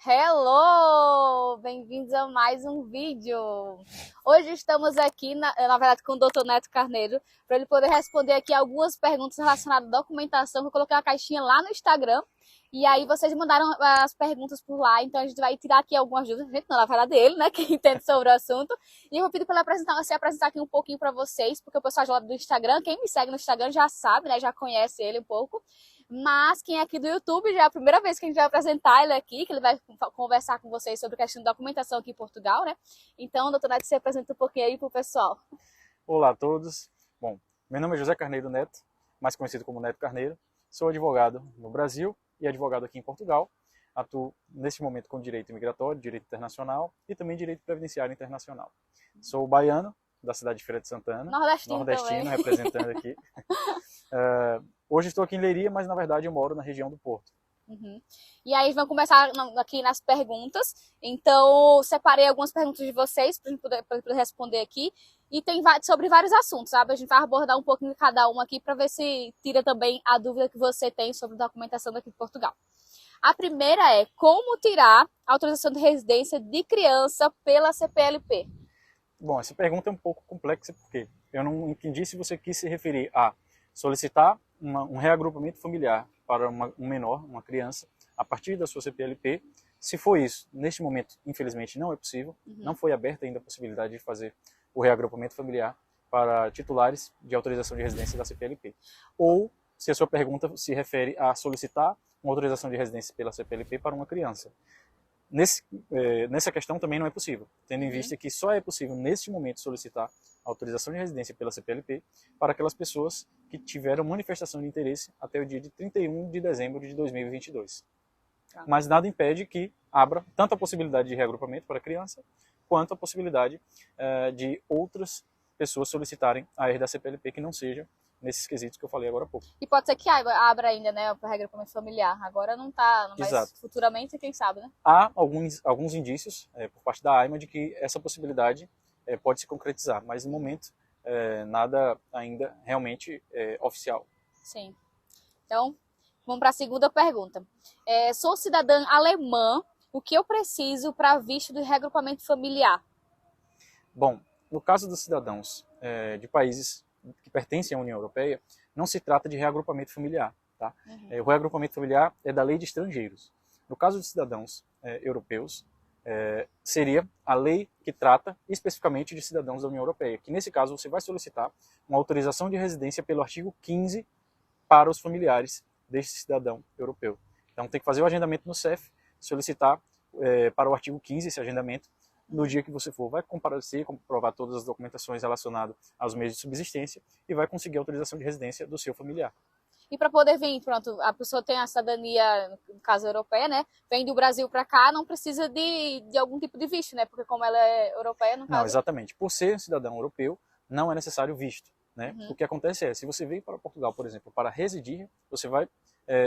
Hello! Bem-vindos a mais um vídeo. Hoje estamos aqui, na verdade, com o Dr. Neto Carneiro, para ele poder responder aqui algumas perguntas relacionadas à documentação. Eu coloquei uma caixinha lá no Instagram, e aí vocês mandaram as perguntas por lá, então a gente vai tirar aqui algumas dúvidas. Gente, não, na verdade, ele, né, que entende sobre o assunto. E eu vou pedir para ele se apresentar aqui um pouquinho para vocês, porque o pessoal já do Instagram, quem me segue no Instagram já sabe, né, já conhece ele um pouco. Mas quem é aqui do YouTube, já é a primeira vez que a gente vai apresentar ele aqui, que ele vai conversar com vocês sobre a questão de documentação aqui em Portugal, né? Então, doutor Neto, você apresenta um pouquinho aí pro pessoal. Olá a todos. Bom, meu nome é José Carneiro Neto, mais conhecido como Neto Carneiro. Sou advogado no Brasil e advogado aqui em Portugal. Atuo nesse momento com direito migratório, direito internacional e também direito previdenciário internacional. Sou baiano, da cidade de Feira de Santana, Nordestino também. representando aqui. Hoje estou aqui em Leiria, mas na verdade eu moro na região do Porto. Uhum. E aí vamos começar aqui nas perguntas. Então, separei algumas perguntas de vocês para poder responder aqui. E tem sobre vários assuntos, sabe? A gente vai abordar um pouquinho de cada um aqui para ver se tira também a dúvida que você tem sobre documentação daqui de Portugal. A primeira é como tirar a autorização de residência de criança pela CPLP? Bom, essa pergunta é um pouco complexa porque eu não entendi se você quis se referir a solicitar um reagrupamento familiar para um menor, uma criança, a partir da sua CPLP. Se for isso, neste momento, infelizmente, não é possível. Não foi aberta ainda a possibilidade de fazer o reagrupamento familiar para titulares de autorização de residência da CPLP. Ou, se a sua pergunta se refere a solicitar uma autorização de residência pela CPLP para uma criança. Nessa questão também não é possível, tendo em vista que só é possível, neste momento, solicitar autorização de residência pela CPLP para aquelas pessoas que tiveram manifestação de interesse até o dia de 31 de dezembro de 2022. Mas nada impede que abra tanto a possibilidade de reagrupamento para a criança, quanto a possibilidade de outras pessoas solicitarem a RDA CPLP que não seja nesses quesitos que eu falei agora há pouco. E pode ser que abra ainda, né, para reagrupamento familiar. Agora não tá, mas Exato. Futuramente, quem sabe, né? Há alguns indícios por parte da AIMA de que essa possibilidade pode se concretizar, mas no momento nada ainda realmente oficial. Sim. Então, vamos para a segunda pergunta. Sou cidadã alemã, o que eu preciso para visto de reagrupamento familiar? Bom, no caso dos cidadãos de países que pertencem à União Europeia, não se trata de reagrupamento familiar. Tá? O reagrupamento familiar é da lei de estrangeiros. No caso de cidadãos europeus, seria a lei que trata especificamente de cidadãos da União Europeia, que nesse caso você vai solicitar uma autorização de residência pelo artigo 15 para os familiares deste cidadão europeu. Então tem que fazer o agendamento no CEF, solicitar para o artigo 15 esse agendamento. No dia que você for, vai comparecer, comprovar todas as documentações relacionadas aos meios de subsistência e vai conseguir a autorização de residência do seu familiar. E para poder vir, pronto, a pessoa tem a cidadania, no caso europeia, né? Vem do Brasil para cá, não precisa de algum tipo de visto, né? Porque como ela é europeia, no caso... Não, exatamente. Por ser cidadão europeu, não é necessário visto. Né? O que acontece é, se você veio para Portugal, por exemplo, para residir, você vai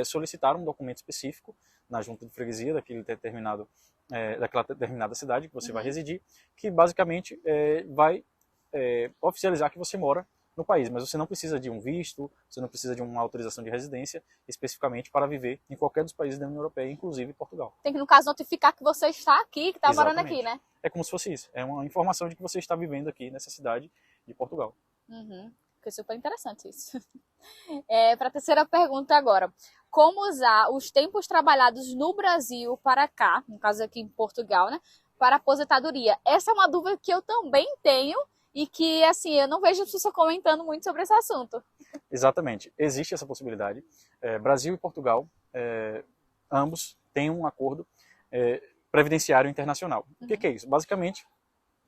solicitar um documento específico na junta de freguesia daquela determinada cidade que você vai residir, que basicamente vai oficializar que você mora no país, mas você não precisa de um visto, você não precisa de uma autorização de residência especificamente para viver em qualquer dos países da União Europeia, inclusive Portugal. Tem que, no caso, notificar que você está aqui, que está morando aqui, né? É como se fosse isso, é uma informação de que você está vivendo aqui nessa cidade de Portugal. Fica super interessante isso. Para a terceira pergunta agora. Como usar os tempos trabalhados no Brasil para cá, no caso aqui em Portugal, né? Para aposentadoria? Essa é uma dúvida que eu também tenho e que, assim, eu não vejo as pessoas comentando muito sobre esse assunto. Exatamente. Existe essa possibilidade. Brasil e Portugal, ambos têm um acordo previdenciário internacional. O que é isso? Basicamente,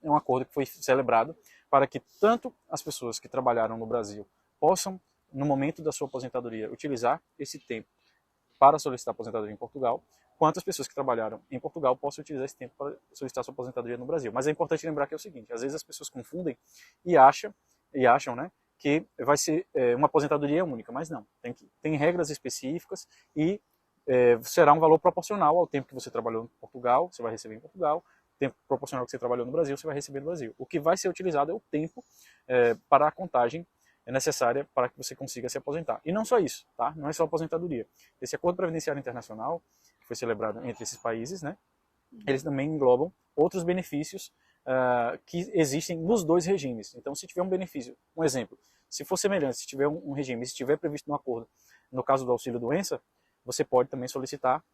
é um acordo que foi celebrado para que tanto as pessoas que trabalharam no Brasil possam, no momento da sua aposentadoria, utilizar esse tempo para solicitar aposentadoria em Portugal, quanto as pessoas que trabalharam em Portugal possam utilizar esse tempo para solicitar sua aposentadoria no Brasil. Mas é importante lembrar que é o seguinte, às vezes as pessoas confundem e acham, né, que vai ser uma aposentadoria única, mas não. Tem regras específicas e será um valor proporcional ao tempo que você trabalhou em Portugal, você vai receber em Portugal, tempo proporcional que você trabalhou no Brasil, você vai receber no Brasil. O que vai ser utilizado é o tempo para a contagem necessária para que você consiga se aposentar. E não só isso, tá? Não é só aposentadoria. Esse acordo previdenciário internacional, que foi celebrado entre esses países, né? eles também englobam outros benefícios que existem nos dois regimes. Então, se tiver um benefício, um exemplo, se for semelhante, se tiver um regime, se estiver previsto no acordo, no caso do auxílio-doença, você pode também solicitar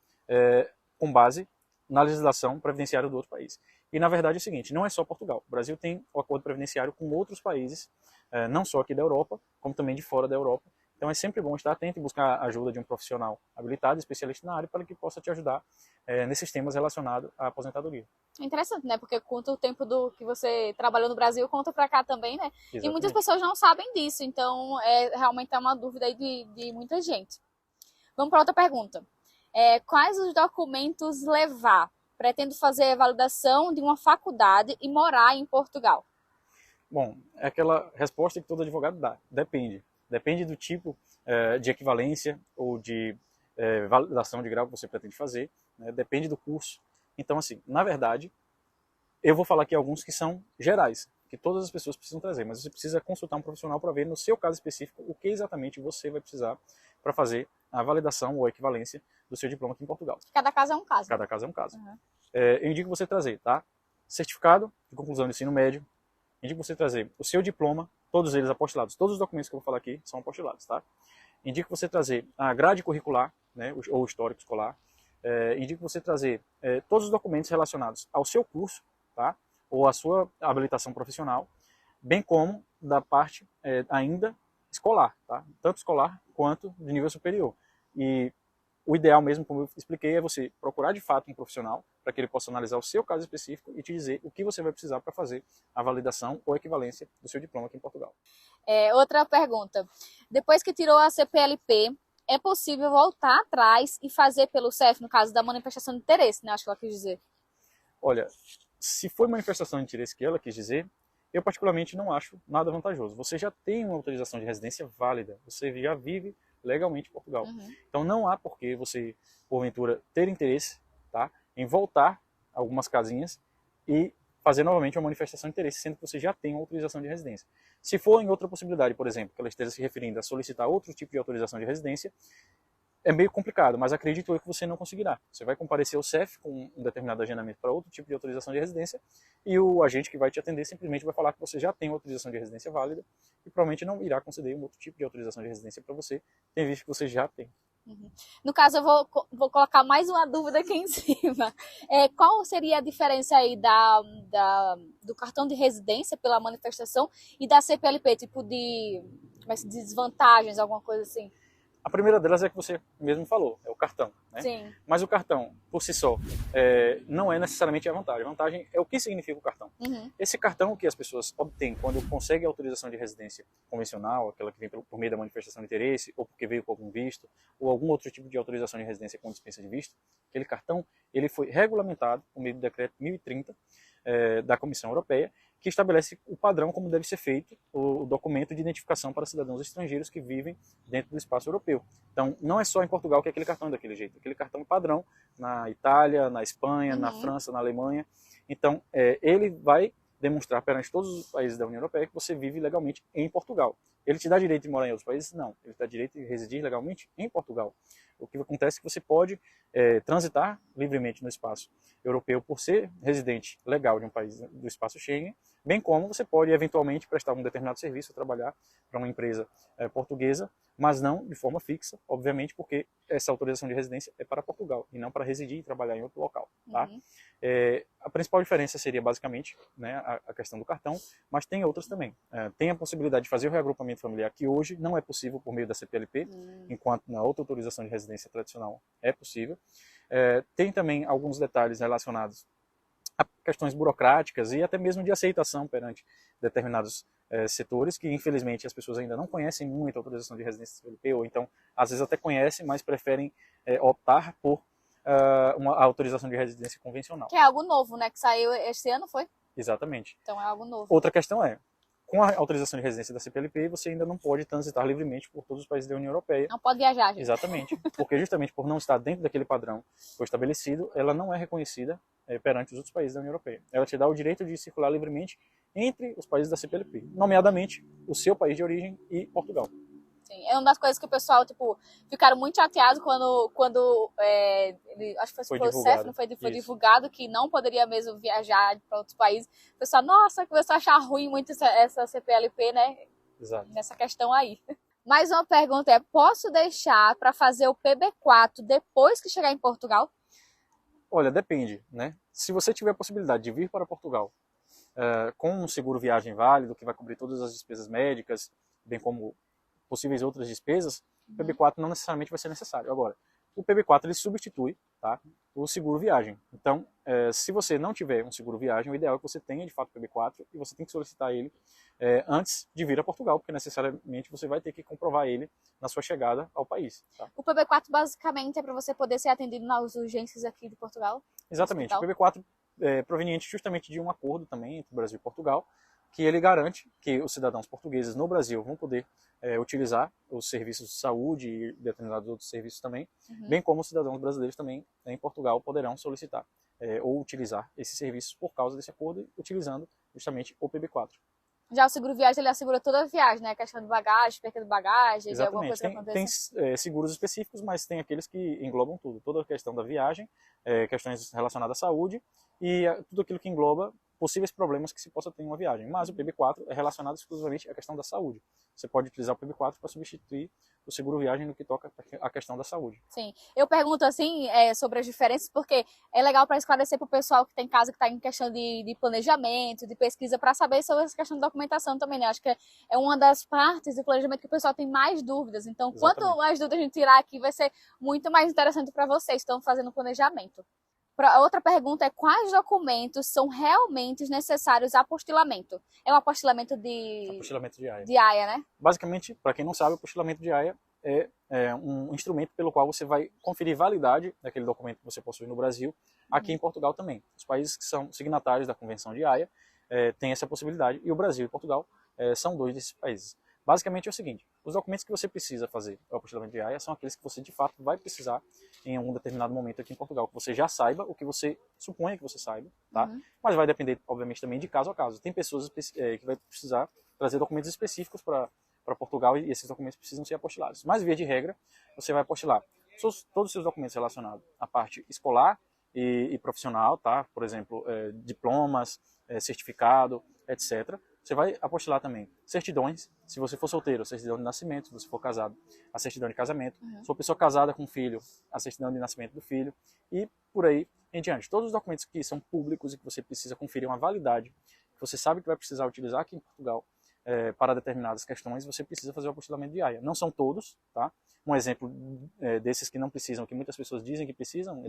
com base na legislação previdenciária do outro país. E, na verdade, é o seguinte, não é só Portugal. O Brasil tem o acordo previdenciário com outros países, não só aqui da Europa, como também de fora da Europa. Então, é sempre bom estar atento e buscar a ajuda de um profissional habilitado, especialista na área, para que possa te ajudar nesses temas relacionados à aposentadoria. É interessante, né? Porque conta o tempo que você trabalhou no Brasil, conta pra cá também, né? Exatamente. E muitas pessoas não sabem disso, então realmente é uma dúvida aí de muita gente. Vamos para outra pergunta. Quais os documentos levar? Pretendo fazer a validação de uma faculdade e morar em Portugal. Bom, é aquela resposta que todo advogado dá. Depende. Depende do tipo de equivalência ou de validação de grau que você pretende fazer. Né? Depende do curso. Então, assim, na verdade, eu vou falar aqui alguns que são gerais, que todas as pessoas precisam trazer, mas você precisa consultar um profissional para ver, no seu caso específico, o que exatamente você vai precisar para fazer a validação ou a equivalência do seu diploma aqui em Portugal. Cada caso é um caso. Cada caso é um caso. Uhum. Eu indico você trazer, tá? Certificado de conclusão do ensino médio, indico você trazer o seu diploma, todos eles apostilados. Todos os documentos que eu vou falar aqui são apostilados, tá? Indico você trazer a grade curricular, né, ou histórico escolar. Indico você trazer todos os documentos relacionados ao seu curso, tá? Ou à sua habilitação profissional, bem como da parte ainda escolar, tá? Tanto escolar quanto de nível superior. E o ideal mesmo, como eu expliquei, é você procurar de fato um profissional para que ele possa analisar o seu caso específico e te dizer o que você vai precisar para fazer a validação ou equivalência do seu diploma aqui em Portugal. Outra pergunta. Depois que tirou a CPLP, é possível voltar atrás e fazer pelo CEF, no caso da manifestação de interesse, né? Acho que ela quis dizer. Olha, se foi manifestação de interesse que ela quis dizer, eu particularmente não acho nada vantajoso. Você já tem uma autorização de residência válida, você já vive legalmente em Portugal. Uhum. Então não há por que você, porventura, ter interesse, tá, em voltar algumas casinhas e fazer novamente uma manifestação de interesse, sendo que você já tem uma autorização de residência. Se for em outra possibilidade, por exemplo, que ela esteja se referindo a solicitar outro tipo de autorização de residência, é meio complicado, mas acredito eu que você não conseguirá. Você vai comparecer ao CEF com um determinado agendamento para outro tipo de autorização de residência e o agente que vai te atender simplesmente vai falar que você já tem uma autorização de residência válida e provavelmente não irá conceder um outro tipo de autorização de residência para você, tendo visto que você já tem. Uhum. No caso, eu vou colocar mais uma dúvida aqui em cima. Qual seria a diferença aí do cartão de residência pela manifestação e da CPLP, tipo de desvantagens, alguma coisa assim? A primeira delas é que você mesmo falou, é o cartão. Né? Sim. Mas o cartão, por si só, não é necessariamente a vantagem. A vantagem é o que significa o cartão. Uhum. Esse cartão que as pessoas obtêm quando conseguem a autorização de residência convencional, aquela que vem por meio da manifestação de interesse, ou porque veio com algum visto, ou algum outro tipo de autorização de residência com dispensa de visto, aquele cartão ele foi regulamentado por meio do decreto 1030 da Comissão Europeia, que estabelece o padrão como deve ser feito o documento de identificação para cidadãos estrangeiros que vivem dentro do espaço europeu. Então, não é só em Portugal que aquele cartão é daquele jeito. Aquele cartão é padrão na Itália, na Espanha, na França, na Alemanha. Então, ele vai demonstrar perante todos os países da União Europeia que você vive legalmente em Portugal. Ele te dá direito de morar em outros países? Não. Ele te dá direito de residir legalmente em Portugal. O que acontece é que você pode transitar livremente no espaço europeu por ser residente legal de um país do espaço Schengen, bem como você pode eventualmente prestar um determinado serviço, trabalhar para uma empresa portuguesa, mas não de forma fixa, obviamente, porque essa autorização de residência é para Portugal e não para residir e trabalhar em outro local. Tá? Uhum. A principal diferença seria basicamente, né, a questão do cartão, mas tem outras também. Tem a possibilidade de fazer o reagrupamento familiar, que hoje não é possível por meio da CPLP, enquanto na outra autorização de residência tradicional é possível. Tem também alguns detalhes relacionados a questões burocráticas e até mesmo de aceitação perante determinados setores que, infelizmente, as pessoas ainda não conhecem muito a autorização de residência CPLP, ou então, às vezes até conhecem, mas preferem optar por uma autorização de residência convencional. Que é algo novo, né? Que saiu este ano, foi? Exatamente. Então é algo novo. Outra questão é, com a autorização de residência da CPLP, você ainda não pode transitar livremente por todos os países da União Europeia. Não pode viajar, gente. Exatamente. Porque justamente por não estar dentro daquele padrão que foi estabelecido, ela não é reconhecida perante os outros países da União Europeia. Ela te dá o direito de circular livremente entre os países da CPLP, nomeadamente o seu país de origem e Portugal. Sim, é uma das coisas que o pessoal, tipo, ficaram muito chateados quando acho que foi o CEF, não foi divulgado que não poderia mesmo viajar para outros países. O pessoal, nossa, começou a achar ruim muito essa CPLP, né? Exato. Nessa questão aí. Mais uma pergunta posso deixar para fazer o PB4 depois que chegar em Portugal? Olha, depende, né? Se você tiver a possibilidade de vir para Portugal com um seguro viagem válido, que vai cobrir todas as despesas médicas, bem como possíveis outras despesas, o PB4 não necessariamente vai ser necessário. Agora, o PB4 ele substitui, tá, o seguro viagem. Então, se você não tiver um seguro viagem, o ideal é que você tenha de fato o PB4 e você tem que solicitar ele antes de vir a Portugal, porque necessariamente você vai ter que comprovar ele na sua chegada ao país. Tá? O PB4 basicamente é para você poder ser atendido nas urgências aqui de Portugal? Exatamente. O PB4 é proveniente justamente de um acordo também entre o Brasil e Portugal, que ele garante que os cidadãos portugueses no Brasil vão poder utilizar os serviços de saúde e determinados outros serviços também, bem como os cidadãos brasileiros também em Portugal poderão solicitar ou utilizar esses serviços por causa desse acordo, utilizando justamente o PB4. Já o seguro viagem, ele assegura toda a viagem, né? A questão de bagagem, perda de bagagem, de alguma coisa que aconteça. Tem seguros específicos, mas tem aqueles que englobam tudo. Toda a questão da viagem, questões relacionadas à saúde e tudo aquilo que engloba possíveis problemas que se possa ter em uma viagem. Mas o PB4 é relacionado exclusivamente à questão da saúde. Você pode utilizar o PB4 para substituir o seguro viagem no que toca à questão da saúde. Sim. Eu pergunto assim sobre as diferenças, porque é legal para esclarecer para o pessoal que tem casa que está em questão de planejamento, de pesquisa, para saber sobre essa questão de documentação também, né? Acho que é uma das partes do planejamento que o pessoal tem mais dúvidas. Então, Exatamente. Quanto mais dúvidas a gente tirar aqui, vai ser muito mais interessante para vocês que estão fazendo planejamento. Outra pergunta é quais documentos são realmente necessários a apostilamento? É um apostilamento de AIA. De AIA, né? Basicamente, para quem não sabe, o apostilamento de AIA é um instrumento pelo qual você vai conferir validade daquele documento que você possui no Brasil, aqui em Portugal também. Os países que são signatários da Convenção de AIA têm essa possibilidade, e o Brasil e Portugal são dois desses países. Basicamente é o seguinte, os documentos que você precisa fazer o apostilamento de AIA são aqueles que você de fato vai precisar em algum determinado momento aqui em Portugal, que você já saiba o que você suponha que você saiba, tá? Mas vai depender, obviamente, também de caso a caso. Tem pessoas que vai precisar trazer documentos específicos para Portugal e esses documentos precisam ser apostilados. Mas, via de regra, você vai apostilar todos os seus documentos relacionados à parte escolar e profissional, tá? Por exemplo, diplomas, certificado, etc. Você vai apostilar também certidões, se você for solteiro, a certidão de nascimento, se você for casado, a certidão de casamento, se for pessoa casada com filho, a certidão de nascimento do filho, e por aí em diante. Todos os documentos que são públicos e que você precisa conferir uma validade, que você sabe que vai precisar utilizar aqui em Portugal para determinadas questões, você precisa fazer o apostilamento de AIA. Não são todos, tá? Um exemplo desses que não precisam, que muitas pessoas dizem que precisam,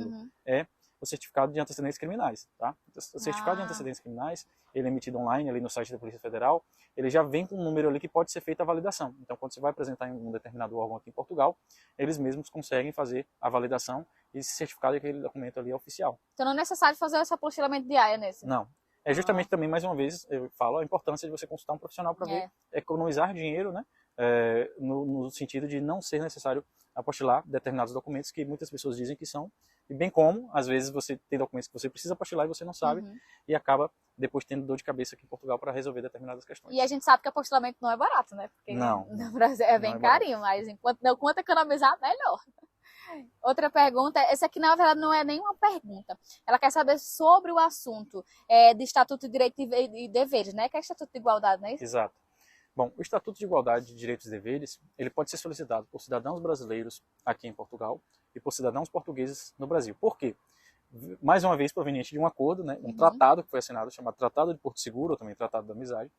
é o certificado de antecedentes criminais, tá? O certificado de antecedentes criminais, ele é emitido online ali no site da Polícia Federal, ele já vem com um número ali que pode ser feita a validação. Então, quando você vai apresentar em um determinado órgão aqui em Portugal, eles mesmos conseguem fazer a validação e se certificar que aquele documento ali é oficial. Então não é necessário fazer esse apostilamento de AIA nesse? Não. É justamente também, mais uma vez, eu falo a importância de você consultar um profissional para economizar dinheiro, né? No sentido de não ser necessário apostilar determinados documentos que muitas pessoas dizem que são, e bem como, às vezes, você tem documentos que você precisa apostilar e você não sabe, e acaba depois tendo dor de cabeça aqui em Portugal para resolver determinadas questões. E a gente sabe que apostilamento não é barato, né? Porque não. No Brasil é bem carinho, mas enquanto economizar, melhor. Outra pergunta, essa aqui na verdade não é nenhuma pergunta. Ela quer saber sobre o assunto de Estatuto de Direitos e Deveres, né? Que é Estatuto de Igualdade, não é isso? Exato. Bom, o Estatuto de Igualdade de Direitos e Deveres, ele pode ser solicitado por cidadãos brasileiros aqui em Portugal e por cidadãos portugueses no Brasil. Por quê? Mais uma vez, proveniente de um acordo, né, um tratado que foi assinado, chamado Tratado de Porto Seguro, ou também Tratado da Amizade,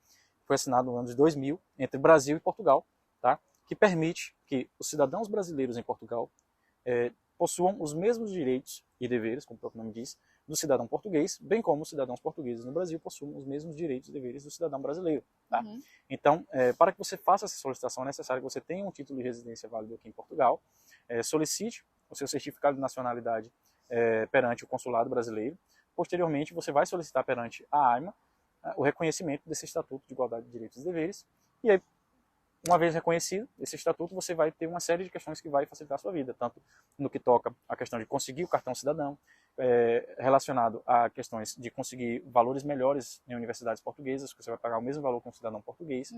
foi assinado no ano de 2000 entre Brasil e Portugal, tá? Que permite que os cidadãos brasileiros em Portugal possuam os mesmos direitos e deveres, como o próprio nome diz, do cidadão português, bem como os cidadãos portugueses no Brasil possuem os mesmos direitos e deveres do cidadão brasileiro. Tá? Então, para que você faça essa solicitação, é necessário que você tenha um título de residência válido aqui em Portugal, solicite o seu certificado de nacionalidade perante o consulado brasileiro. Posteriormente, você vai solicitar perante a AIMA o reconhecimento desse Estatuto de Igualdade de Direitos e Deveres, e aí, uma vez reconhecido esse estatuto, você vai ter uma série de questões que vai facilitar a sua vida, tanto no que toca a questão de conseguir o cartão cidadão, relacionado a questões de conseguir valores melhores em universidades portuguesas, que você vai pagar o mesmo valor que um cidadão português.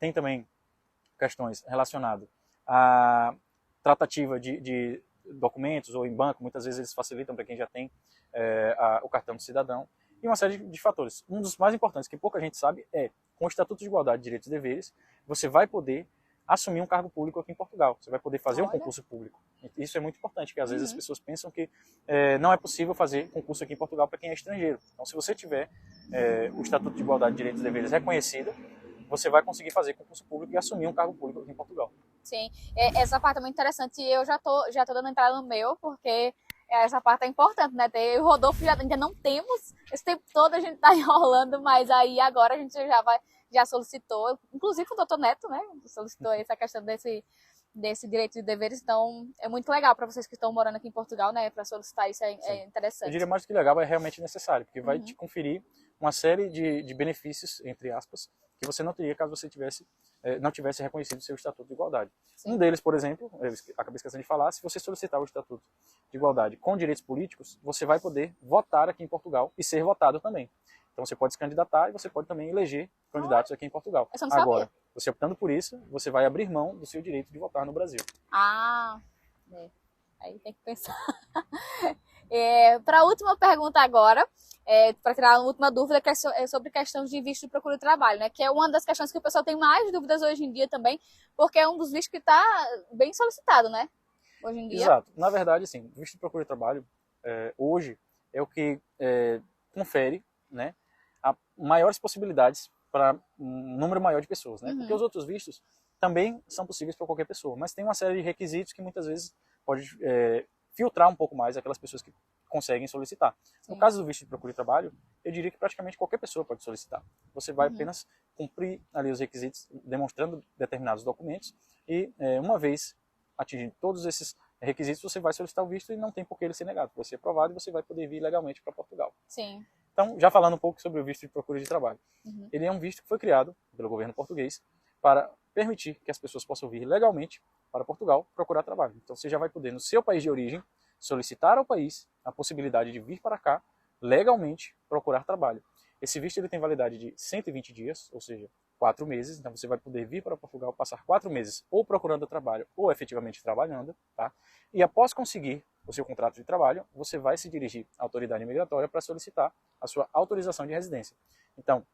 Tem também questões relacionadas à tratativa de documentos ou em banco, muitas vezes eles facilitam para quem já tem o cartão de cidadão, e uma série de fatores. Um dos mais importantes, que pouca gente sabe, é, com o Estatuto de Igualdade de Direitos e Deveres, você vai poder assumir um cargo público aqui em Portugal. Você vai poder fazer um concurso público. Isso é muito importante, porque às vezes as pessoas pensam que não é possível fazer concurso aqui em Portugal para quem é estrangeiro. Então, se você tiver o Estatuto de Igualdade de Direitos e Deveres reconhecido, você vai conseguir fazer concurso público e assumir um cargo público aqui em Portugal. Sim, essa parte é muito interessante e eu já tô dando entrada no meu, porque essa parte é importante, né? Eu e o Rodolfo ainda não temos, esse tempo todo a gente tá enrolando, mas aí agora a gente já solicitou, inclusive o doutor Neto, né? Solicitou essa questão desse direito de deveres, então é muito legal para vocês que estão morando aqui em Portugal, né? Para solicitar isso é interessante. Eu diria mais do que legal, é realmente necessário, porque vai te conferir uma série de benefícios, entre aspas, que você não teria caso você não tivesse reconhecido o seu Estatuto de Igualdade. Sim. Um deles, por exemplo, eu acabei esquecendo de falar, se você solicitar o Estatuto de Igualdade com direitos políticos, você vai poder votar aqui em Portugal e ser votado também. Então você pode se candidatar e você pode também eleger candidatos aqui em Portugal. Agora, você optando por isso, você vai abrir mão do seu direito de votar no Brasil. Aí tem que pensar. Para a última pergunta agora, para tirar a última dúvida, que é sobre questão de visto de procura de trabalho, né? Que é uma das questões que o pessoal tem mais dúvidas hoje em dia também, porque é um dos vistos que está bem solicitado, né? Hoje em dia. Exato. Na verdade, sim, o visto de procura de trabalho hoje é o que confere, né, maiores possibilidades para um número maior de pessoas, né? Porque os outros vistos também são possíveis para qualquer pessoa, mas tem uma série de requisitos que muitas vezes pode filtrar um pouco mais aquelas pessoas que conseguem solicitar. Sim. No caso do visto de procura de trabalho, eu diria que praticamente qualquer pessoa pode solicitar. Você vai apenas cumprir ali os requisitos, demonstrando determinados documentos, e uma vez atingindo todos esses requisitos, você vai solicitar o visto e não tem por que ele ser negado. Você é aprovado e você vai poder vir legalmente para Portugal. Sim. Então, já falando um pouco sobre o visto de procura de trabalho. Ele é um visto que foi criado pelo governo português para permitir que as pessoas possam vir legalmente para Portugal procurar trabalho. Então, você já vai poder, no seu país de origem, solicitar ao país a possibilidade de vir para cá legalmente procurar trabalho. Esse visto ele tem validade de 120 dias, ou seja, 4 meses. Então, você vai poder vir para Portugal, passar 4 meses ou procurando trabalho ou efetivamente trabalhando, tá? E após conseguir o seu contrato de trabalho, você vai se dirigir à autoridade imigratória para solicitar a sua autorização de residência. Então,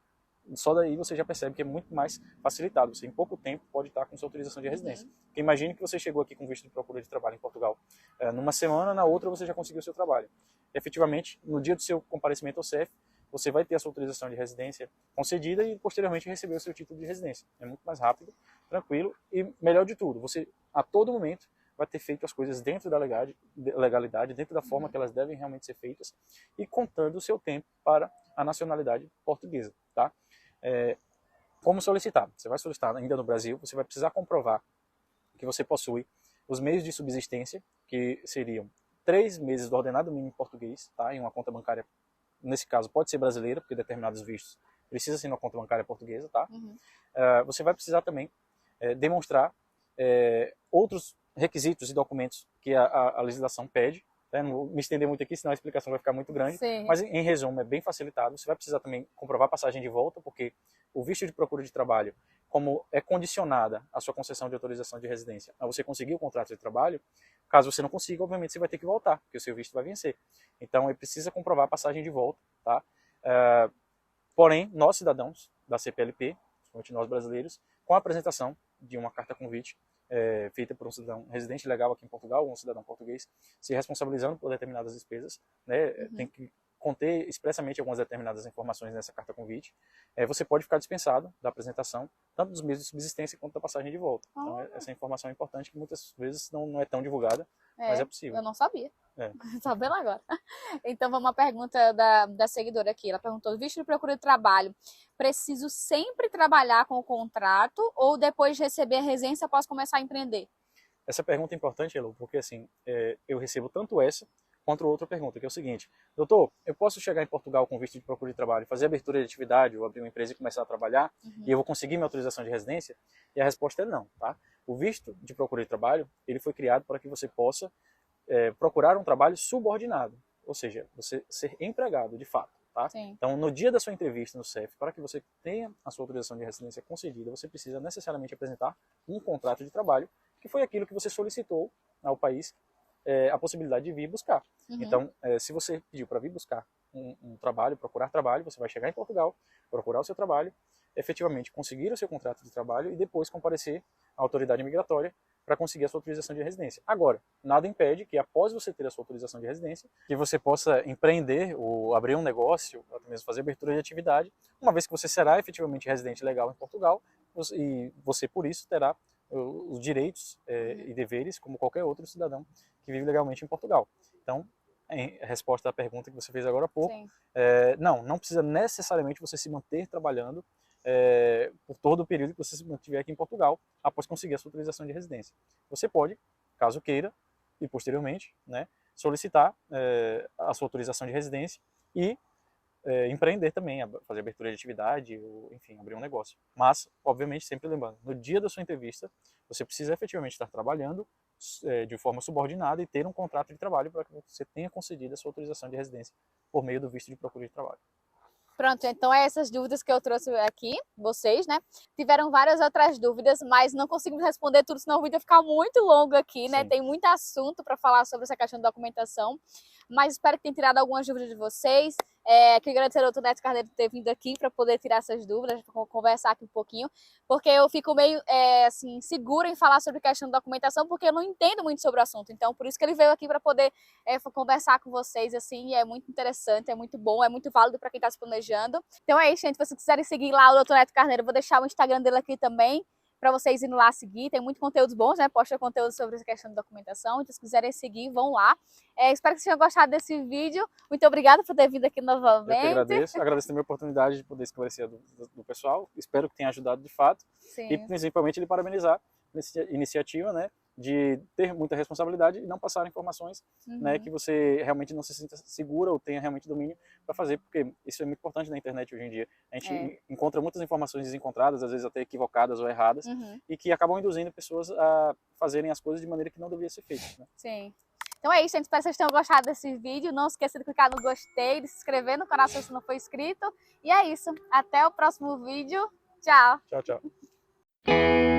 só daí você já percebe que é muito mais facilitado. Você, em pouco tempo, pode estar com sua autorização de residência. Porque imagine que você chegou aqui com visto de procura de trabalho em Portugal. Numa semana, na outra, você já conseguiu o seu trabalho. Efetivamente, no dia do seu comparecimento ao CEF, você vai ter a sua autorização de residência concedida e, posteriormente, receber o seu título de residência. É muito mais rápido, tranquilo e, melhor de tudo, você, a todo momento, vai ter feito as coisas dentro da legalidade, dentro da forma que elas devem realmente ser feitas e contando o seu tempo para a nacionalidade portuguesa, tá? Como solicitar? Você vai solicitar ainda no Brasil, você vai precisar comprovar que você possui os meios de subsistência, que seriam 3 meses do ordenado mínimo português, tá? Em uma conta bancária, nesse caso pode ser brasileira, porque determinados vistos precisa ser uma conta bancária portuguesa, tá? Você vai precisar também demonstrar outros requisitos e documentos que a legislação pede. Não vou me estender muito aqui, senão a explicação vai ficar muito grande. Sim. Mas, em resumo, é bem facilitado. Você vai precisar também comprovar a passagem de volta, porque o visto de procura de trabalho, como é condicionada a sua concessão de autorização de residência a você conseguir o contrato de trabalho, caso você não consiga, obviamente você vai ter que voltar, porque o seu visto vai vencer. Então, ele precisa comprovar a passagem de volta, tá? Porém, nós, cidadãos da CPLP, principalmente nós brasileiros, com a apresentação de uma carta convite feita por um cidadão residente legal aqui em Portugal, ou um cidadão português, se responsabilizando por determinadas despesas, né? Tem que conter expressamente algumas determinadas informações nessa carta convite, você pode ficar dispensado da apresentação, tanto dos meios de subsistência quanto da passagem de volta. Então, essa informação é importante, que muitas vezes não é tão divulgada, mas é possível. Eu não sabia. Sabendo agora. Então, vamos uma pergunta da seguidora aqui. Ela perguntou: visto de procura de trabalho, preciso sempre trabalhar com o contrato ou depois de receber a residência posso começar a empreender? Essa pergunta é importante, Elo, porque assim, eu recebo tanto essa quanto outra pergunta, que é o seguinte: doutor, eu posso chegar em Portugal com visto de procura de trabalho, fazer abertura de atividade, ou abrir uma empresa e começar a trabalhar, e eu vou conseguir minha autorização de residência? E a resposta é não, tá? O visto de procura de trabalho, ele foi criado para que você possa procurar um trabalho subordinado, ou seja, você ser empregado de fato, tá? Sim. Então, no dia da sua entrevista no CEF, para que você tenha a sua autorização de residência concedida, você precisa necessariamente apresentar um contrato de trabalho, que foi aquilo que você solicitou ao país a possibilidade de vir buscar. Uhum. Então, se você pediu para vir buscar um trabalho, procurar trabalho, você vai chegar em Portugal, procurar o seu trabalho, efetivamente conseguir o seu contrato de trabalho e depois comparecer à autoridade migratória para conseguir a sua autorização de residência. Agora, nada impede que após você ter a sua autorização de residência, que você possa empreender ou abrir um negócio, ou até mesmo fazer abertura de atividade, uma vez que você será efetivamente residente legal em Portugal, e você por isso terá os direitos e deveres como qualquer outro cidadão que vive legalmente em Portugal. Então, em resposta à pergunta que você fez agora há pouco, não precisa necessariamente você se manter trabalhando por todo o período que você se mantiver aqui em Portugal, após conseguir a sua autorização de residência. Você pode, caso queira, e posteriormente, né, solicitar a sua autorização de residência e empreender também, fazer abertura de atividade, ou, enfim, abrir um negócio. Mas, obviamente, sempre lembrando, no dia da sua entrevista, você precisa efetivamente estar trabalhando de forma subordinada e ter um contrato de trabalho para que você tenha concedido a sua autorização de residência por meio do visto de procura de trabalho. Pronto, então essas dúvidas que eu trouxe aqui, vocês, né? Tiveram várias outras dúvidas, mas não conseguimos responder tudo, senão o vídeo vai ficar muito longo aqui, né? Sim. Tem muito assunto para falar sobre essa questão de documentação, mas espero que tenha tirado algumas dúvidas de vocês. Queria agradecer ao Dr. Neto Carneiro por ter vindo aqui para poder tirar essas dúvidas, conversar aqui um pouquinho, porque eu fico meio assim, segura em falar sobre questão de documentação, porque eu não entendo muito sobre o assunto. Então, por isso que ele veio aqui para poder conversar com vocês, assim, é muito interessante, é muito bom, é muito válido para quem está se planejando. Então é isso, gente. Se vocês quiserem seguir lá o Dr. Neto Carneiro, eu vou deixar o Instagram dele aqui também, para vocês irem lá seguir. Tem muitos conteúdos bons, né? Posta conteúdo sobre essa questão de documentação. Então, se quiserem seguir, vão lá. Espero que vocês tenham gostado desse vídeo. Muito obrigada por ter vindo aqui novamente. Eu que agradeço. Agradeço também a oportunidade de poder esclarecer do pessoal. Espero que tenha ajudado de fato. Sim. E, principalmente, ele parabenizar essa iniciativa, né? De ter muita responsabilidade e não passar informações né, que você realmente não se sinta segura ou tenha realmente domínio para fazer, porque isso é muito importante na internet hoje em dia. A gente encontra muitas informações desencontradas, às vezes até equivocadas ou erradas, e que acabam induzindo pessoas a fazerem as coisas de maneira que não deveria ser feita. Né? Sim. Então é isso, gente. Espero que vocês tenham gostado desse vídeo. Não esqueça de clicar no gostei, de se inscrever no canal se você não for inscrito. E é isso. Até o próximo vídeo. Tchau. Tchau, tchau.